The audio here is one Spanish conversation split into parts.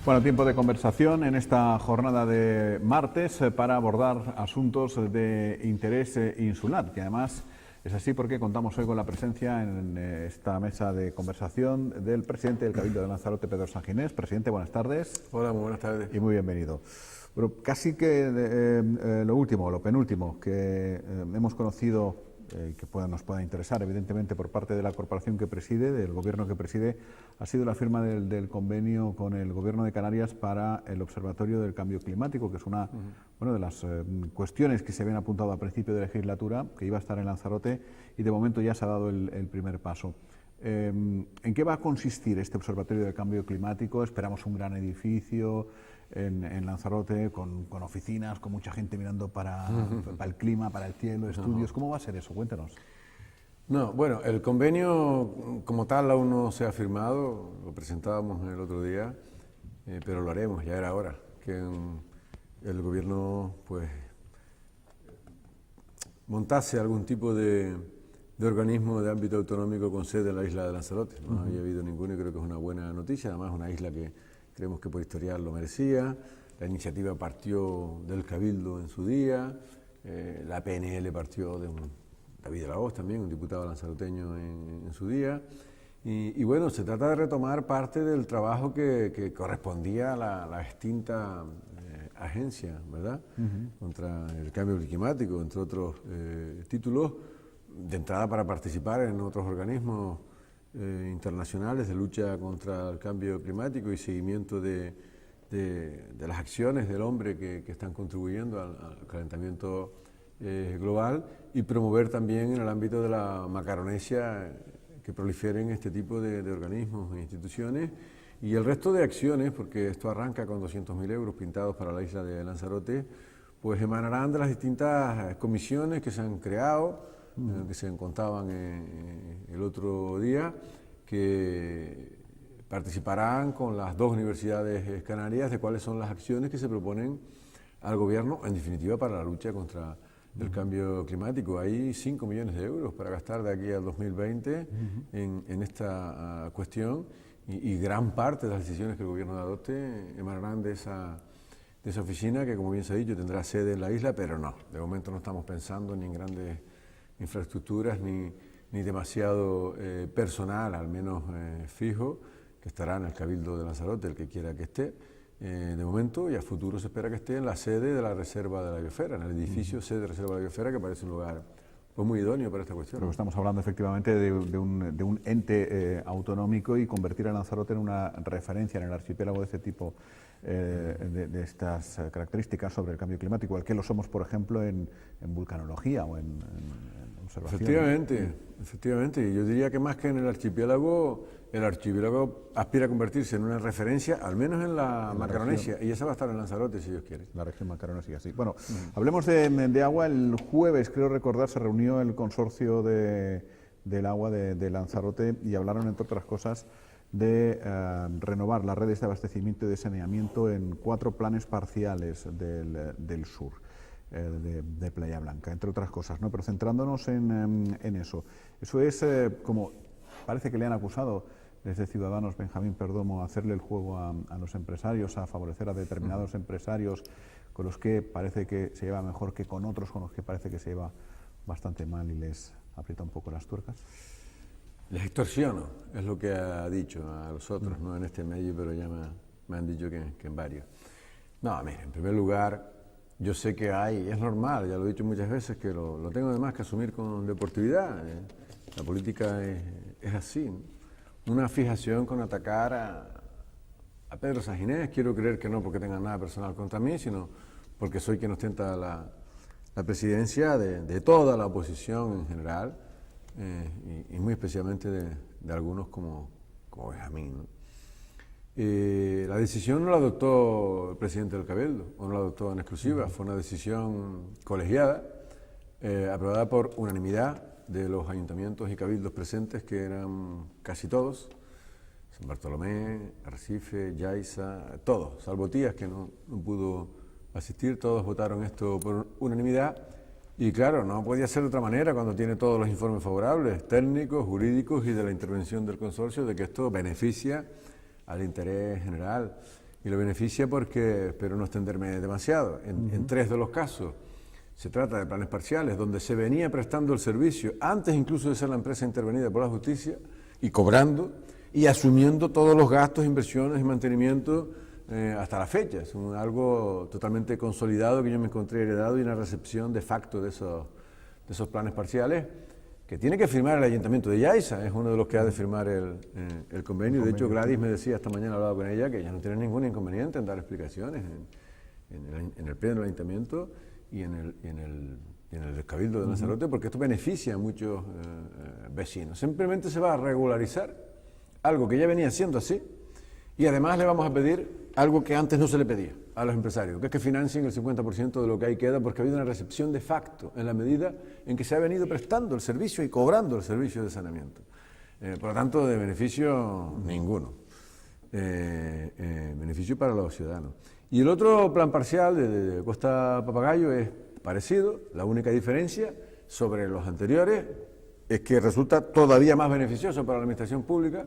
Bueno, tiempo de conversación en esta jornada de martes para abordar asuntos de interés insular, que además es así porque contamos hoy con la presencia en esta mesa de conversación del presidente del Cabildo de Lanzarote, Pedro Sanginés. Presidente, buenas tardes. Hola, muy buenas tardes. Y muy bienvenido. Bueno, casi que lo penúltimo que hemos conocido, que nos pueda interesar, evidentemente, por parte de la corporación que preside, del gobierno que preside, ha sido la firma del convenio con el Gobierno de Canarias para el Observatorio del Cambio Climático, que es una de las cuestiones que se habían apuntado a principio de legislatura, que iba a estar en Lanzarote, y de momento ya se ha dado el primer paso. ¿En qué va a consistir este Observatorio del Cambio Climático? Esperamos un gran edificio en Lanzarote, con oficinas, con mucha gente mirando para el clima, para el cielo, estudios. ¿Cómo va a ser eso? Cuéntanos. No, bueno, el convenio como tal aún no se ha firmado, lo presentábamos el otro día, pero lo haremos, ya era hora que el gobierno pues montase algún tipo de organismo de ámbito autonómico con sede en la isla de Lanzarote. No había habido ninguno y creo que es una buena noticia, además una isla que creemos que por historial lo merecía. La iniciativa partió del Cabildo en su día, la PNL partió de David de la Hoz también, un diputado lanzaroteño en su día. Y bueno, se trata de retomar parte del trabajo que correspondía a la extinta agencia, ¿verdad? Contra el cambio climático, entre otros títulos, de entrada para participar en otros organismos internacionales de lucha contra el cambio climático y seguimiento de las acciones del hombre que están contribuyendo al calentamiento global, y promover también en el ámbito de la Macaronesia que proliferen este tipo de organismos e instituciones, y el resto de acciones, porque esto arranca con 200.000 euros pintados para la isla de Lanzarote, pues emanarán de las distintas comisiones que se han creado, que se contaban el otro día, que participarán con las dos universidades canarias de cuáles son las acciones que se proponen al gobierno, en definitiva, para la lucha contra el cambio climático. Hay 5 millones de euros para gastar de aquí al 2020 en esta cuestión, y gran parte de las decisiones que el gobierno adopte emanarán de esa oficina que, como bien se ha dicho, tendrá sede en la isla, pero no, de momento no estamos pensando ni en grandes infraestructuras ni demasiado personal, al menos fijo, que estará en el Cabildo de Lanzarote, el que quiera que esté. De momento, y a futuro se espera que esté en la sede de la Reserva de la Biosfera, en el edificio sede de Reserva de la Biosfera, que parece un lugar pues muy idóneo para esta cuestión. Pero estamos hablando efectivamente de un ente autonómico, y convertir a Lanzarote en una referencia en el archipiélago de este tipo, de estas características sobre el cambio climático, al que lo somos, por ejemplo, en vulcanología o en observación. Efectivamente. Yo diría que más que en el archipiélago aspira a convertirse en una referencia, al menos en la Macaronesia, y esa va a estar en Lanzarote, si Dios quiere. La región macaronesia, sí. Bueno, hablemos de agua. El jueves, creo recordar, se reunió el consorcio del agua de Lanzarote, y hablaron, entre otras cosas, de renovar las redes de abastecimiento y de saneamiento en 4 planes parciales del sur. De Playa Blanca, entre otras cosas, ¿no? Pero centrándonos en eso. Eso es como parece que le han acusado desde Ciudadanos, Benjamín Perdomo, a hacerle el juego a los empresarios, a favorecer a determinados empresarios con los que parece que se lleva mejor que con otros con los que parece que se lleva bastante mal y les aprieta un poco las tuercas. Les extorsiono, es lo que ha dicho a los otros, no en este medio, pero ya me han dicho que en varios. No, mire, en primer lugar, yo sé que hay, es normal, ya lo he dicho muchas veces, que lo tengo además que asumir con deportividad. La política es así, ¿no? Una fijación con atacar a Pedro Sanginés. Quiero creer que no porque tenga nada personal contra mí, sino porque soy quien ostenta la presidencia de toda la oposición en general, y muy especialmente de algunos como Benjamín, ¿no? La decisión no la adoptó el presidente del Cabildo, o no la adoptó en exclusiva, fue una decisión colegiada, aprobada por unanimidad de los ayuntamientos y cabildos presentes, que eran casi todos, San Bartolomé, Arrecife, Yaiza, todos, salvo Tías, que no pudo asistir, todos votaron esto por unanimidad. Y claro, no podía ser de otra manera cuando tiene todos los informes favorables, técnicos, jurídicos y de la intervención del consorcio, de que esto beneficia al interés general. y lo beneficia porque, espero no extenderme demasiado, en 3 de los casos se trata de planes parciales donde se venía prestando el servicio antes incluso de ser la empresa intervenida por la justicia y cobrando y asumiendo todos los gastos, inversiones y mantenimiento hasta la fecha. Es algo totalmente consolidado que yo me encontré heredado y una recepción de facto de esos planes parciales que tiene que firmar el Ayuntamiento de Yaiza, es uno de los que ha de firmar el convenio. De hecho, Gladys me decía, esta mañana hablaba con ella, que ella no tiene ningún inconveniente en dar explicaciones en el pleno del Ayuntamiento y en el Cabildo de Lanzarote, porque esto beneficia a muchos vecinos. Simplemente se va a regularizar algo que ya venía siendo así y además le vamos a pedir algo que antes no se le pedía a los empresarios, que es que financien el 50% de lo que ahí queda, porque ha habido una recepción de facto en la medida en que se ha venido prestando el servicio y cobrando el servicio de saneamiento. Por lo tanto, de beneficio ninguno. Beneficio para los ciudadanos. Y el otro plan parcial de Costa Papagayo es parecido, la única diferencia sobre los anteriores es que resulta todavía más beneficioso para la administración pública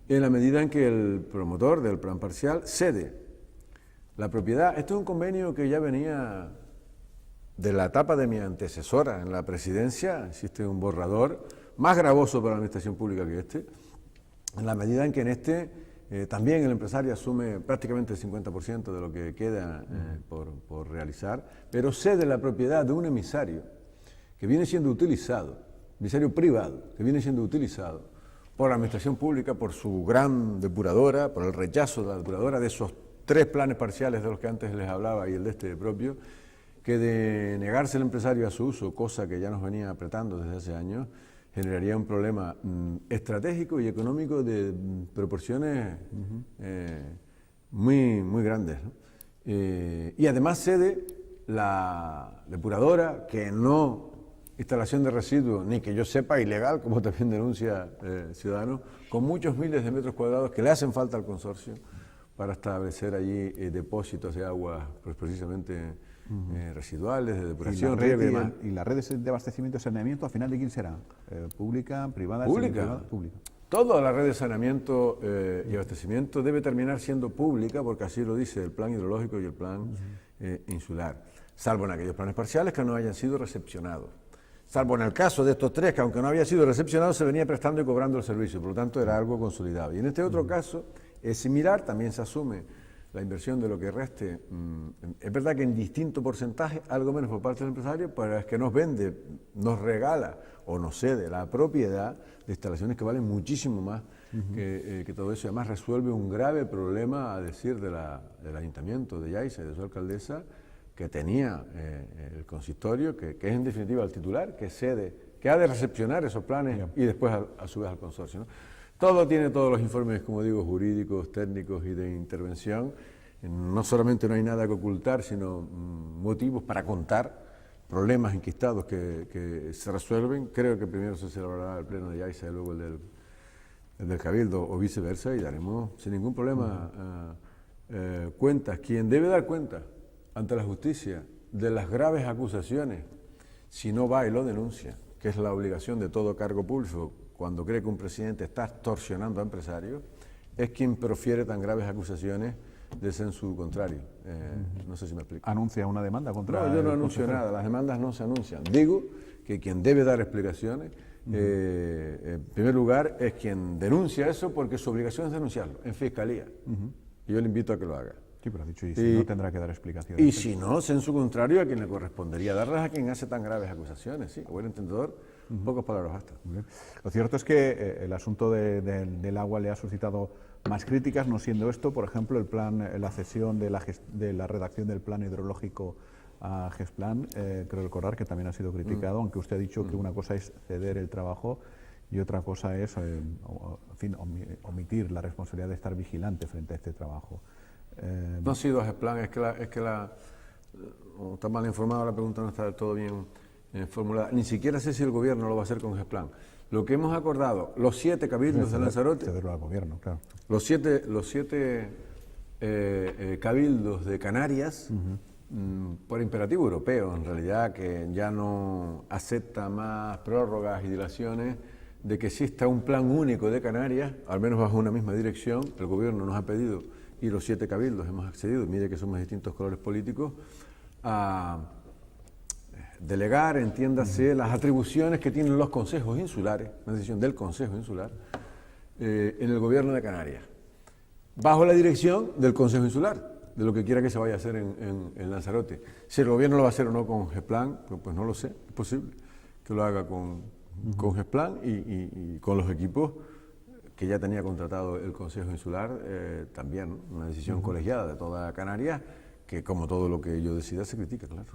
en la medida en que el promotor del plan parcial cede la propiedad. Esto es un convenio que ya venía de la etapa de mi antecesora en la presidencia. Existe un borrador más gravoso para la administración pública que este, en la medida en que en este también el empresario asume prácticamente el 50% de lo que queda por realizar, pero cede la propiedad de un emisario que viene siendo utilizado, emisario privado, que viene siendo utilizado por la administración pública, por su gran depuradora, por el rechazo de la depuradora de esos 3 planes parciales de los que antes les hablaba y el de este propio, que de negarse el empresario a su uso, cosa que ya nos venía apretando desde hace años, generaría un problema estratégico y económico de proporciones muy grandes, ¿no? Y además cede la depuradora, que no instalación de residuos, ni que yo sepa ilegal, como también denuncia Ciudadanos, con muchos miles de metros cuadrados que le hacen falta al consorcio para establecer allí depósitos de aguas, pues precisamente residuales, de depuración, riego y demás. ¿Y la red de abastecimiento y saneamiento, al final de quién será? ¿Pública, privada? Pública. Toda la red de saneamiento y abastecimiento debe terminar siendo pública, porque así lo dice el plan hidrológico y el plan insular, salvo en aquellos planes parciales que no hayan sido recepcionados. Salvo en el caso de estos 3, que aunque no había sido recepcionado, se venía prestando y cobrando el servicio, por lo tanto era algo consolidado. Y en este otro caso es similar, también se asume la inversión de lo que reste. Es verdad que en distinto porcentaje, algo menos por parte del empresario, pero es que nos vende, nos regala o nos cede la propiedad de instalaciones que valen muchísimo más que todo eso. Además resuelve un grave problema, a decir del Ayuntamiento de Yaiza y de su alcaldesa, que tenía el consistorio, que es en definitiva el titular, que cede, que ha de recepcionar esos planes y después a su vez al consorcio, ¿no? Todo tiene todos los informes, como digo, jurídicos, técnicos y de intervención. No solamente no hay nada que ocultar, sino motivos para contar, problemas enquistados que se resuelven. Creo que primero se celebrará el pleno de Yaiza y luego el del Cabildo o viceversa, y daremos sin ningún problema cuentas. Quien debe dar cuenta ante la justicia de las graves acusaciones, si no va y lo denuncia, que es la obligación de todo cargo público cuando cree que un presidente está extorsionando a empresarios, es quien profiere tan graves acusaciones de sensu contrario. No sé si me explico. ¿Anuncia una demanda contra...? No, yo no anuncio nada, las demandas no se anuncian. Digo que quien debe dar explicaciones, en primer lugar, es quien denuncia eso, porque su obligación es denunciarlo en fiscalía. Y yo le invito a que lo haga. Sí, pero ha dicho, y si no tendrá que dar explicaciones. Y si no, sensu contrario, a quien le correspondería darlas a quien hace tan graves acusaciones. Sí, a buen entendedor, pocas palabras basta. Lo cierto es que el asunto del agua le ha suscitado más críticas, no siendo esto, por ejemplo, la cesión de la redacción del plan hidrológico a Gesplan, creo recordar que también ha sido criticado, aunque usted ha dicho que una cosa es ceder el trabajo y otra cosa es omitir la responsabilidad de estar vigilante frente a este trabajo. No ha sido a Gesplan, es que está mal informada, la pregunta no está del todo bien formulada. Ni siquiera sé si el gobierno lo va a hacer con Gesplan. Lo que hemos acordado, los 7 cabildos de Lanzarote, cederlo al gobierno, claro. Los siete cabildos de Canarias, por imperativo europeo, en realidad, que ya no acepta más prórrogas y dilaciones, de que exista un plan único de Canarias, al menos bajo una misma dirección. El gobierno nos ha pedido y los 7 cabildos hemos accedido, mire que somos distintos colores políticos, a delegar, entiéndase, las atribuciones que tienen los consejos insulares, una decisión del Consejo Insular, en el gobierno de Canarias, bajo la dirección del Consejo Insular, de lo que quiera que se vaya a hacer en Lanzarote. Si el gobierno lo va a hacer o no con GESPLAN, pues no lo sé, es posible que lo haga con GESPLAN y con los equipos que ya tenía contratado el Consejo Insular, también, ¿no? Una decisión colegiada de toda Canarias, que como todo lo que yo decida se critica, claro.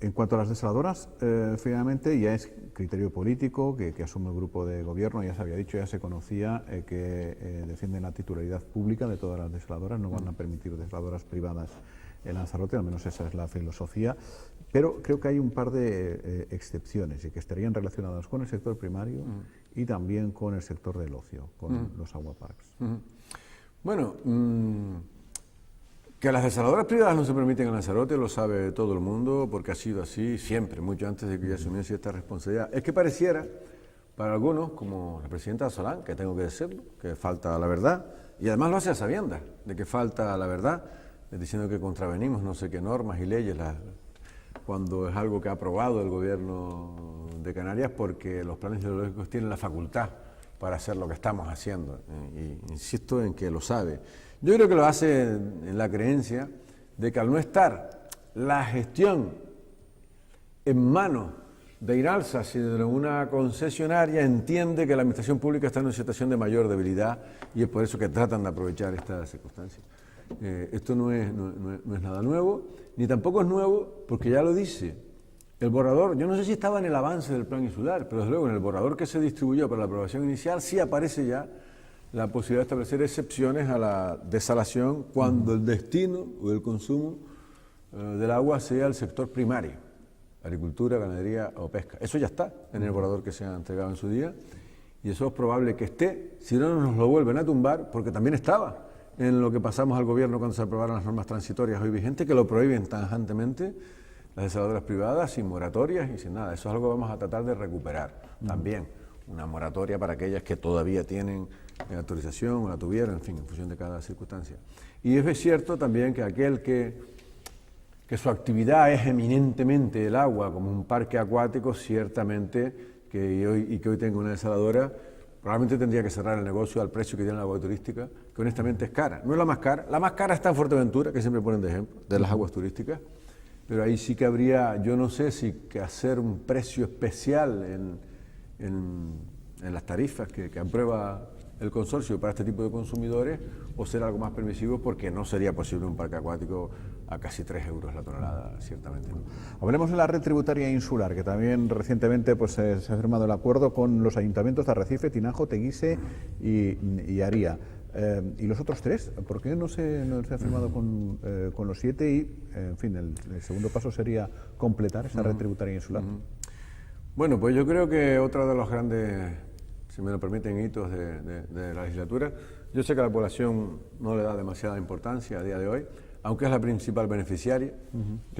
En cuanto a las desaladoras, finalmente ya es criterio político que asume el grupo de gobierno, ya se había dicho, ya se conocía que defienden la titularidad pública de todas las desaladoras, no van a permitir desaladoras privadas en Lanzarote, al menos esa es la filosofía, pero creo que hay un par de excepciones y que estarían relacionadas con el sector primario y también con el sector del ocio, con los aquaparks. Bueno, que las desaladoras privadas no se permiten en Lanzarote lo sabe todo el mundo, porque ha sido así siempre, mucho antes de que yo asumiese esta responsabilidad. Es que pareciera, para algunos, como la presidenta Solán, que tengo que decirlo, que falta la verdad, y además lo hace a sabiendas de que falta la verdad, diciendo que contravenimos no sé qué normas y leyes, cuando es algo que ha aprobado el gobierno de Canarias, porque los planes hidrológicos tienen la facultad para hacer lo que estamos haciendo, y insisto en que lo sabe. Yo creo que lo hace en la creencia de que al no estar la gestión en manos de INALSA, sino de una concesionaria, entiende que la administración pública está en una situación de mayor debilidad y es por eso que tratan de aprovechar esta circunstancia. Esto no es nada nuevo, ni tampoco es nuevo porque ya lo dice el borrador. Yo no sé si estaba en el avance del plan insular, pero desde luego en el borrador que se distribuyó para la aprobación inicial sí aparece ya la posibilidad de establecer excepciones a la desalación cuando el destino o el consumo del agua sea el sector primario, agricultura, ganadería o pesca. Eso ya está en el borrador que se ha entregado en su día y eso es probable que esté, si no nos lo vuelven a tumbar, porque también estaba en lo que pasamos al gobierno cuando se aprobaron las normas transitorias hoy vigentes que lo prohíben tajantemente, las desaladoras privadas sin moratorias y sin nada. Eso es algo que vamos a tratar de recuperar también. Una moratoria para aquellas que todavía tienen autorización o la tuvieron, en fin, en función de cada circunstancia. Y es cierto también que aquel que su actividad es eminentemente el agua, como un parque acuático, ciertamente, que hoy tenga una desaladora, probablemente tendría que cerrar el negocio al precio que tiene la agua turística, que honestamente es cara. No es la más cara está en Fuerteventura, que siempre ponen de ejemplo, de las aguas turísticas, pero ahí sí que habría, yo no sé si que hacer un precio especial en las tarifas que aprueba el consorcio para este tipo de consumidores o ser algo más permisivo porque no sería posible un parque acuático a casi 3 euros la tonelada, ciertamente. ¿No? Hablemos de la red tributaria insular, que también recientemente se ha firmado el acuerdo con los ayuntamientos de Arrecife, Tinajo, Teguise y Aría. ¿Y los otros 3? ¿Por qué no se ha firmado con los 7? Y, en fin, el segundo paso sería completar esa red tributaria insular. Bueno, pues yo creo que otro de los grandes, si me lo permiten, hitos de la legislatura, yo sé que a la población no le da demasiada importancia a día de hoy, aunque es la principal beneficiaria.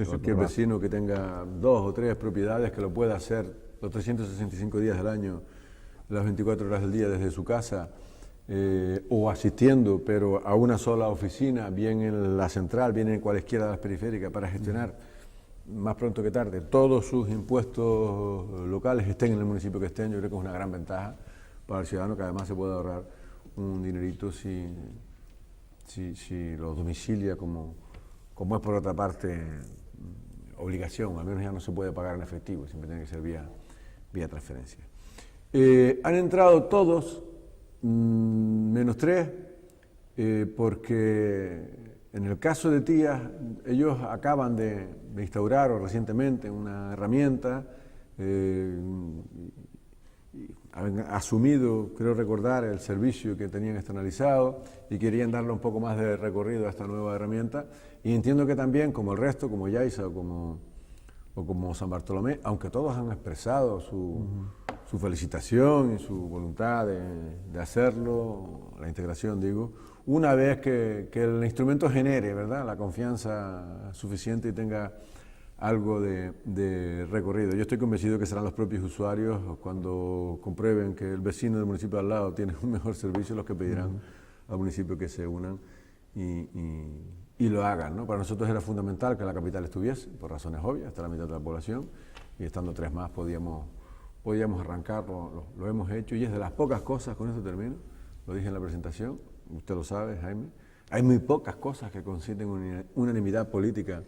Cualquier vecino que tenga 2 o 3 propiedades que lo pueda hacer los 365 días del año, las 24 horas del día desde su casa, o asistiendo, pero a una sola oficina, bien en la central, bien en cualesquiera de las periféricas, para gestionar más pronto que tarde todos sus impuestos locales, estén en el municipio que estén. Yo creo que es una gran ventaja para el ciudadano, que además se puede ahorrar un dinerito si lo domicilia como es por otra parte obligación. Al menos ya no se puede pagar en efectivo, siempre tiene que ser vía transferencia. Han entrado todos, menos 3, porque en el caso de Tías, ellos acaban de instaurar recientemente una herramienta, han asumido, creo recordar, el servicio que tenían externalizado y querían darle un poco más de recorrido a esta nueva herramienta. Y entiendo que también, como el resto, como Yaiza o como San Bartolomé, aunque todos han expresado su felicitación y su voluntad de hacerlo, la integración, digo, una vez que el instrumento genere, ¿verdad?, la confianza suficiente y tenga algo de recorrido. Yo estoy convencido que serán los propios usuarios, cuando comprueben que el vecino del municipio al lado tiene un mejor servicio, los que pedirán al municipio que se unan y lo hagan, ¿no? Para nosotros era fundamental que la capital estuviese, por razones obvias, hasta la mitad de la población, y estando 3 más podíamos arrancar, lo hemos hecho, y es de las pocas cosas, con esto termino, lo dije en la presentación, usted lo sabe, Jaime, hay muy pocas cosas que consienten unanimidad política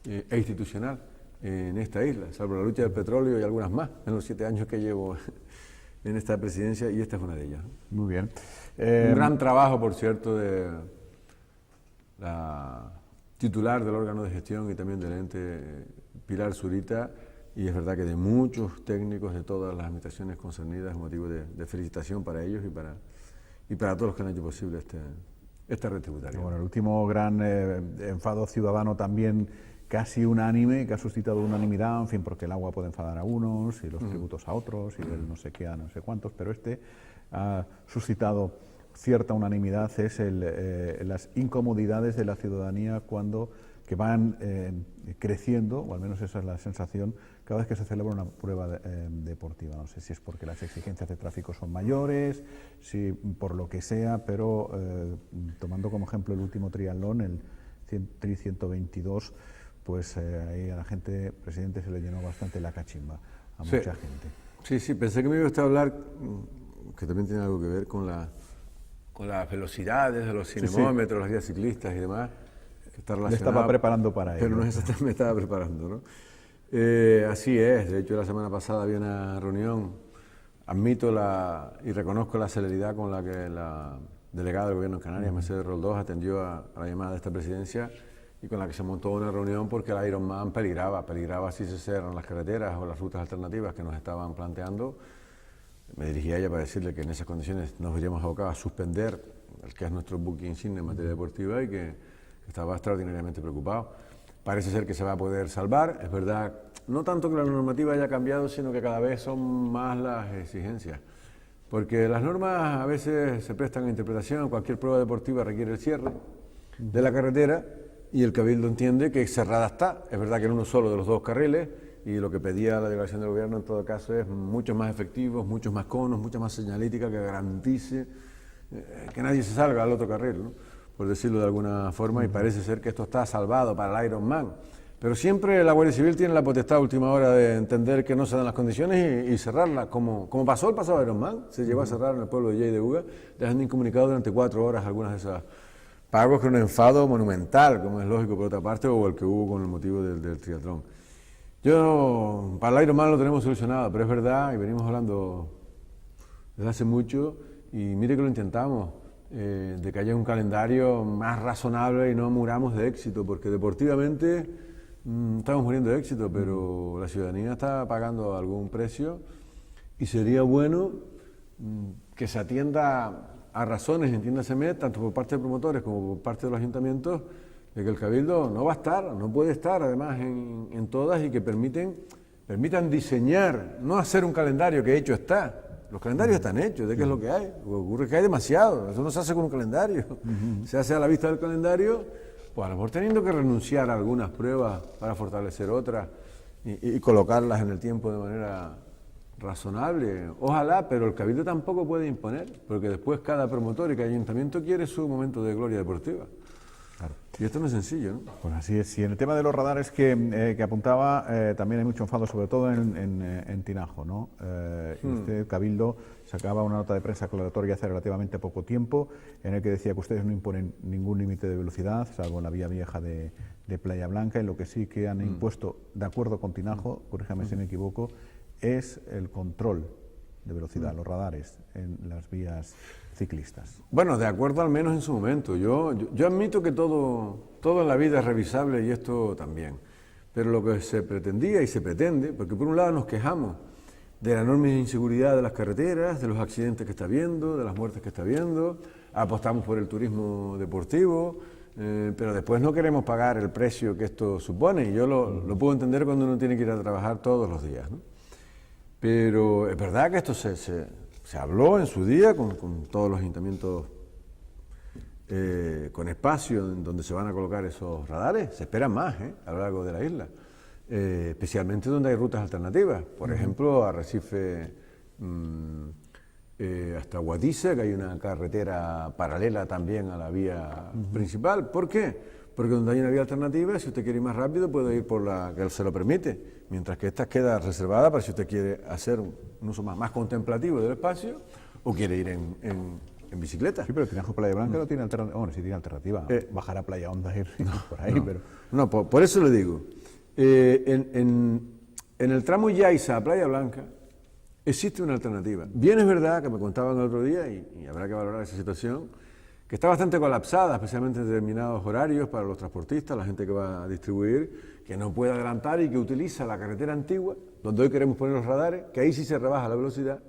e institucional en esta isla, salvo la lucha del petróleo y algunas más, en los 7 años que llevo en esta presidencia, y esta es una de ellas, ¿no? Muy bien. Un gran trabajo, por cierto, de la titular del órgano de gestión y también del ente, Pilar Zurita, y es verdad que de muchos técnicos de todas las administraciones concernidas, motivo de felicitación para ellos y para todos los que han hecho posible esta red tributaria. Bueno, el último gran enfado ciudadano también casi unánime, que ha suscitado unanimidad, en fin, porque el agua puede enfadar a unos y los tributos a otros y el no sé qué a no sé cuántos, pero este ha suscitado cierta unanimidad, es las incomodidades de la ciudadanía que van creciendo, o al menos esa es la sensación, cada vez que se celebra una prueba deportiva. No sé si es porque las exigencias de tráfico son mayores, si por lo que sea, pero tomando como ejemplo el último triatlón, el Tri 122, pues ahí a la gente, presidente, se le llenó bastante la cachimba a mucha gente. Sí, pensé que me iba a estar a hablar, que también tiene algo que ver con las velocidades de los cinemómetros, las guías ciclistas y demás. Está me estaba preparando para ello. Pero no es exactamente, me estaba preparando, ¿no? Así es, de hecho la semana pasada había una reunión, admito y reconozco la celeridad con la que la delegada del Gobierno en Canarias, Mercedes Roldós, atendió a la llamada de esta presidencia y con la que se montó una reunión porque el Ironman peligraba si se cierran las carreteras o las rutas alternativas que nos estaban planteando. Me dirigí a ella para decirle que en esas condiciones nos veríamos abocados a suspender el que es nuestro buque insignia en materia deportiva y que estaba extraordinariamente preocupado. Parece ser que se va a poder salvar, es verdad, no tanto que la normativa haya cambiado, sino que cada vez son más las exigencias. Porque las normas a veces se prestan a interpretación, cualquier prueba deportiva requiere el cierre de la carretera y el Cabildo entiende que cerrada está. Es verdad que en uno solo de los 2 carriles, y lo que pedía la declaración del Gobierno en todo caso es muchos más efectivos, muchos más conos, mucha más señalítica que garantice que nadie se salga al otro carril, ¿no? Por decirlo de alguna forma, y parece ser que esto está salvado para el Ironman. Pero siempre la Guardia Civil tiene la potestad a última hora de entender que no se dan las condiciones y cerrarla, como pasó el pasado Ironman, se llegó a cerrar en el pueblo de Lleida de Uga, dejando incomunicado durante 4 horas algunas de esas pagos, que un enfado monumental, como es lógico por otra parte, o el que hubo con el motivo del triatlón. Para el Ironman lo tenemos solucionado, pero es verdad, y venimos hablando desde hace mucho, y mire que lo intentamos, de que haya un calendario más razonable y no muramos de éxito, porque deportivamente estamos muriendo de éxito, pero la ciudadanía está pagando algún precio y sería bueno que se atienda a razones, entiéndaseme, tanto por parte de promotores como por parte de los ayuntamientos, de que el Cabildo no va a estar, no puede estar además en todas y que permitan diseñar, no hacer un calendario que hecho está. Los calendarios están hechos, ¿de qué es lo que hay? Lo que ocurre es que hay demasiado, eso no se hace con un calendario, se hace a la vista del calendario, pues a lo mejor teniendo que renunciar a algunas pruebas para fortalecer otras y colocarlas en el tiempo de manera razonable, ojalá, pero el Cabildo tampoco puede imponer, porque después cada promotor y cada ayuntamiento quiere su momento de gloria deportiva. Claro. Y esto no es sencillo, ¿no? Pues así es. Y en el tema de los radares que apuntaba, también hay mucho enfado, sobre todo en Tinajo, ¿no? Y usted, Cabildo, sacaba una nota de prensa aclaratoria hace relativamente poco tiempo, en el que decía que ustedes no imponen ningún límite de velocidad, salvo en la vía vieja de Playa Blanca, y lo que sí que han impuesto, de acuerdo con Tinajo, corríjame si me equivoco, es el control de velocidad, los radares en las vías ciclistas. Bueno, de acuerdo al menos en su momento. Yo admito que todo en la vida es revisable y esto también. Pero lo que se pretendía y se pretende, porque por un lado nos quejamos de la enorme inseguridad de las carreteras, de los accidentes que está habiendo, de las muertes que está habiendo, apostamos por el turismo deportivo, pero después no queremos pagar el precio que esto supone, y yo lo puedo entender cuando uno tiene que ir a trabajar todos los días, ¿no? Pero es verdad que esto se habló en su día con todos los ayuntamientos con espacio en donde se van a colocar esos radares. Se esperan más a lo largo de la isla, especialmente donde hay rutas alternativas. Por ejemplo, Arrecife hasta Guadiza, que hay una carretera paralela también a la vía principal. ¿Por qué? Porque donde hay una vía alternativa, si usted quiere ir más rápido, puede ir por la que se lo permite, mientras que esta queda reservada para si usted quiere hacer un uso más contemplativo del espacio o quiere ir en bicicleta. Sí, pero Tinajo Playa Blanca no tiene alternativa. Bueno, sí tiene alternativa. Bajar a Playa Honda y ir por ahí, pero... No, por eso le digo. En el tramo Yaiza a Playa Blanca existe una alternativa. Bien es verdad que me contaban el otro día, y habrá que valorar esa situación, que está bastante colapsada, especialmente en determinados horarios para los transportistas, la gente que va a distribuir, que no puede adelantar y que utiliza la carretera antigua, donde hoy queremos poner los radares, que ahí sí se rebaja la velocidad,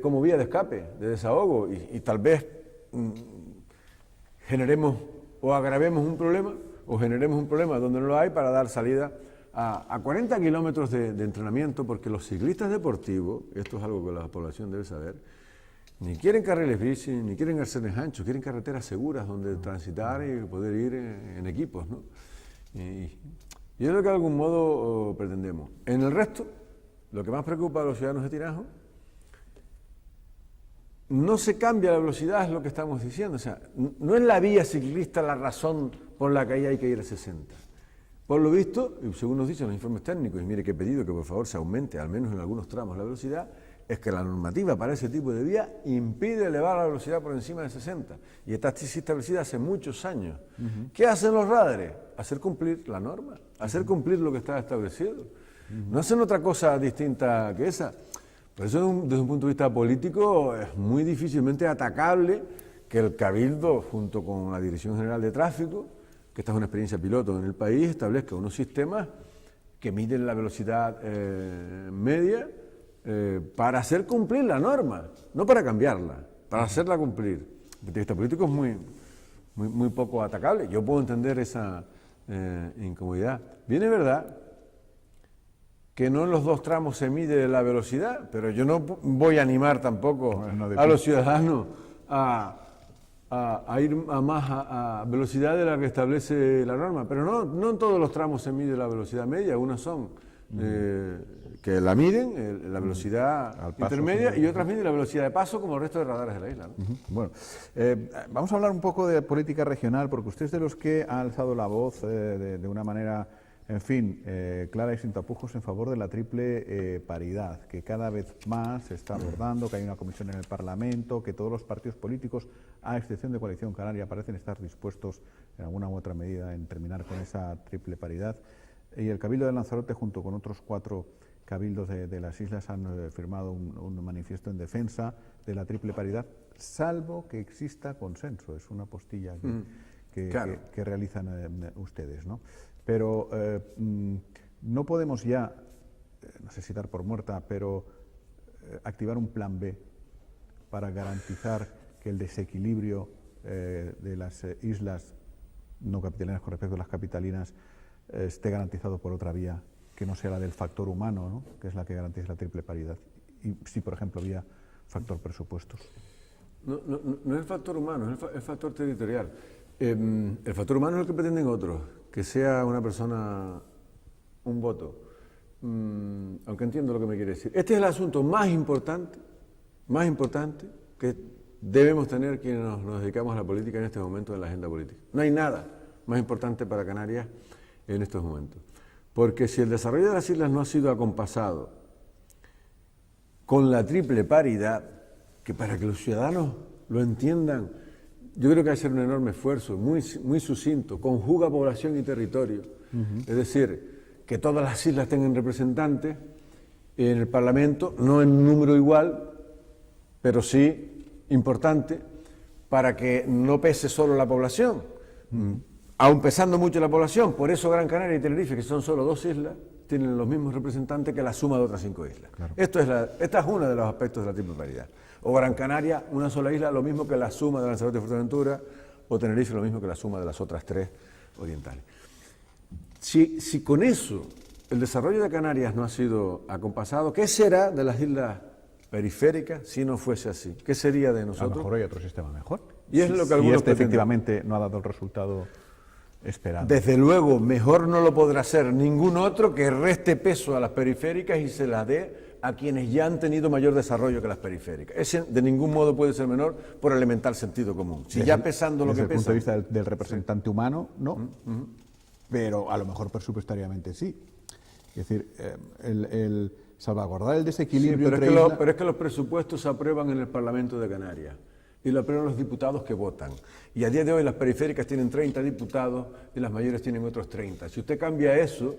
como vía de escape, de desahogo, y tal vez generemos o agravemos un problema, o generemos un problema donde no lo hay para dar salida a 40 kilómetros de entrenamiento, porque los ciclistas deportivos, esto es algo que la población debe saber, ni quieren carriles bici, ni quieren arcenes anchos, quieren carreteras seguras donde transitar y poder ir en equipos, ¿no? Y es lo que de algún modo pretendemos. En el resto, lo que más preocupa a los ciudadanos de Tinajo, no se cambia la velocidad, es lo que estamos diciendo. O sea, no es la vía ciclista la razón por la que ahí hay que ir a 60. Por lo visto, y según nos dicen los informes técnicos, y mire que he pedido que por favor se aumente, al menos en algunos tramos, la velocidad, es que la normativa para ese tipo de vía impide elevar la velocidad por encima de 60. Y está así establecida hace muchos años. ¿Qué hacen los radares? Hacer cumplir la norma, hacer cumplir lo que está establecido. No hacen otra cosa distinta que esa. Por eso, desde un punto de vista político, es muy difícilmente atacable que el Cabildo, junto con la Dirección General de Tráfico, que esta es una experiencia piloto en el país, establezca unos sistemas que miden la velocidad media para hacer cumplir la norma, no para cambiarla, para hacerla cumplir. Desde el punto de vista político es muy poco atacable. Yo puedo entender esa incomodidad. Bien es verdad que no en los dos tramos se mide la velocidad, pero yo no voy a animar tampoco a los ciudadanos a ir a velocidad de la que establece la norma. Pero no en todos los tramos se mide la velocidad media, unas son que la miden, la velocidad intermedia, y otras miden la velocidad de paso, como el resto de radares de la isla, ¿no? Bueno, vamos a hablar un poco de política regional, porque usted es de los que ha alzado la voz de una manera, en fin, clara y sin tapujos en favor de la triple paridad, que cada vez más se está abordando, que hay una comisión en el Parlamento, que todos los partidos políticos, a excepción de Coalición Canaria, parecen estar dispuestos en alguna u otra medida en terminar con esa triple paridad. Y el Cabildo de Lanzarote, junto con otros 4 cabildos de las islas, han firmado un manifiesto en defensa de la triple paridad, salvo que exista consenso. Es una postilla que realizan ustedes, ¿no? Pero no podemos ya, no sé si dar por muerta, pero activar un plan B para garantizar que el desequilibrio de las islas no capitalinas con respecto a las capitalinas esté garantizado por otra vía que no sea la del factor humano, ¿no? Que es la que garantiza la triple paridad. Y si, por ejemplo, vía factor presupuestos. No es el factor humano, es el factor territorial. El factor humano es el que pretenden otros, que sea una persona, un voto. Aunque entiendo lo que me quiere decir. Este es el asunto más importante que debemos tener quienes nos dedicamos a la política en este momento en la agenda política. No hay nada más importante para Canarias en estos momentos. Porque si el desarrollo de las islas no ha sido acompasado con la triple paridad, que para que los ciudadanos lo entiendan, yo creo que hay que hacer un enorme esfuerzo, muy sucinto, conjuga población y territorio. Es decir, que todas las islas tengan representantes en el Parlamento, no en número igual, pero sí importante, para que no pese solo la población. Aun pesando mucho la población, por eso Gran Canaria y Tenerife, que son solo 2 islas, tienen los mismos representantes que la suma de otras 5 islas. Claro. Esta es uno de los aspectos de la triple paridad. O Gran Canaria, una sola isla, lo mismo que la suma de Lanzarote y Fuerteventura, o Tenerife, lo mismo que la suma de las otras 3 orientales. Si con eso el desarrollo de Canarias no ha sido acompasado, ¿qué será de las islas periféricas si no fuese así? ¿Qué sería de nosotros? A lo mejor hay otro sistema mejor. Y es lo que algunos pretenden. Efectivamente no ha dado el resultado esperado. Desde luego, mejor no lo podrá hacer ningún otro que reste peso a las periféricas y se las dé a quienes ya han tenido mayor desarrollo que las periféricas. Ese de ningún modo puede ser menor por elemental sentido común. Si ya pesando lo que pesa... Desde el punto de vista del representante humano, no, pero a lo mejor presupuestariamente sí. Es decir, el salvaguardar el desequilibrio entre pero es que los presupuestos se aprueban en el Parlamento de Canarias y lo aprueban los diputados que votan. Y a día de hoy las periféricas tienen 30 diputados y las mayores tienen otros 30. Si usted cambia eso,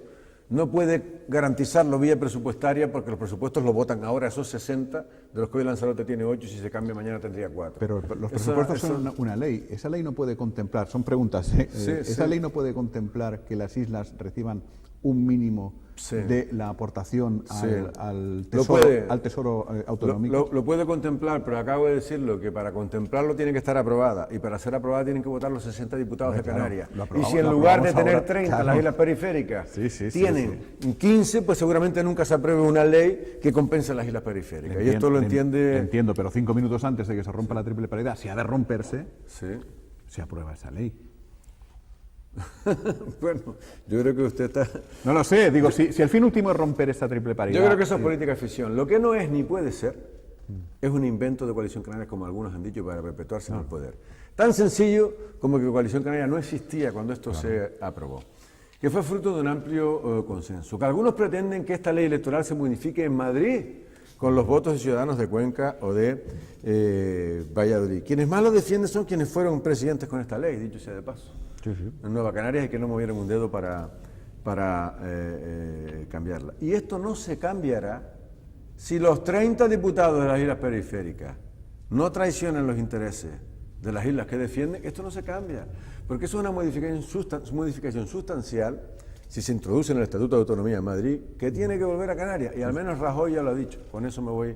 no puede garantizarlo vía presupuestaria porque los presupuestos lo votan ahora esos 60, de los que hoy Lanzarote tiene 8 y si se cambia mañana tendría 4. Pero los presupuestos son una ley. Esa ley no puede contemplar, son preguntas, esa ley no puede contemplar que las islas reciban un mínimo de la aportación al tesoro autonómico. Lo puede contemplar, pero acabo de decirlo, que para contemplarlo tiene que estar aprobada, y para ser aprobada tienen que votar los 60 diputados de Canarias. Y si en lugar de tener 30 las islas periféricas tienen 15, pues seguramente nunca se apruebe una ley que compense las islas periféricas. Y esto lo entiende... Entiendo, pero 5 minutos antes de que se rompa la triple paridad, si ha de romperse, se aprueba esa ley. Bueno, yo creo que usted está... No lo sé, digo, si el fin último es romper esta triple paridad... Yo creo que eso es política de ficción. Lo que no es ni puede ser es un invento de Coalición Canaria, como algunos han dicho, para perpetuarse en el poder. Tan sencillo como que Coalición Canaria no existía cuando esto se aprobó, que fue fruto de un amplio consenso. Que algunos pretenden que esta ley electoral se modifique en Madrid con los votos de ciudadanos de Cuenca o de Valladolid. Quienes más lo defienden son quienes fueron presidentes con esta ley, dicho sea de paso. En Nueva Canarias y que no movieron un dedo para cambiarla. Y esto no se cambiará si los 30 diputados de las islas periféricas no traicionan los intereses de las islas que defienden. Esto no se cambia, porque eso es una modificación sustancial si se introduce en el Estatuto de Autonomía de Madrid, que tiene que volver a Canarias, y al menos Rajoy ya lo ha dicho. Con eso me voy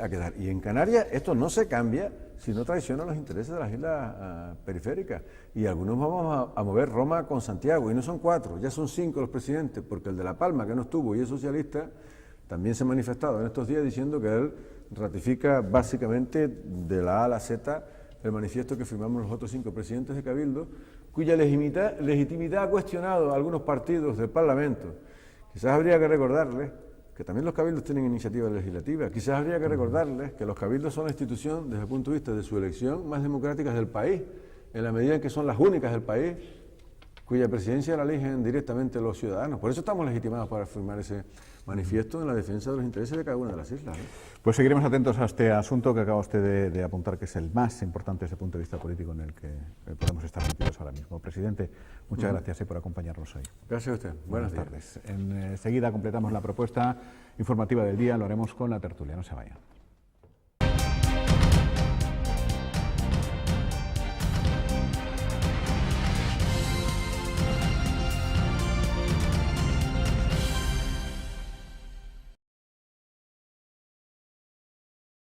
a quedar. Y en Canarias esto no se cambia si no traiciona los intereses de las islas periféricas. Y algunos vamos a mover Roma con Santiago, y no son 4, ya son 5 los presidentes, porque el de La Palma, que no estuvo y es socialista, también se ha manifestado en estos días diciendo que él ratifica básicamente de la A a la Z el manifiesto que firmamos los otros 5 presidentes de Cabildo, cuya legitimidad ha cuestionado a algunos partidos del Parlamento. Quizás habría que recordarles que también los cabildos tienen iniciativa legislativa. Quizás habría que recordarles que los cabildos son la institución, desde el punto de vista de su elección, más democráticas del país, en la medida en que son las únicas del país cuya presidencia la eligen directamente los ciudadanos. Por eso estamos legitimados para firmar ese manifiesto en la defensa de los intereses de cada una de las islas. Pues seguiremos atentos a este asunto que acaba usted de apuntar, que es el más importante desde el punto de vista político en el que podemos estar metidos ahora mismo. Presidente, muchas gracias por acompañarnos hoy. Gracias a usted. Buenas tardes. Enseguida completamos la propuesta informativa del día, lo haremos con la tertulia. No se vayan.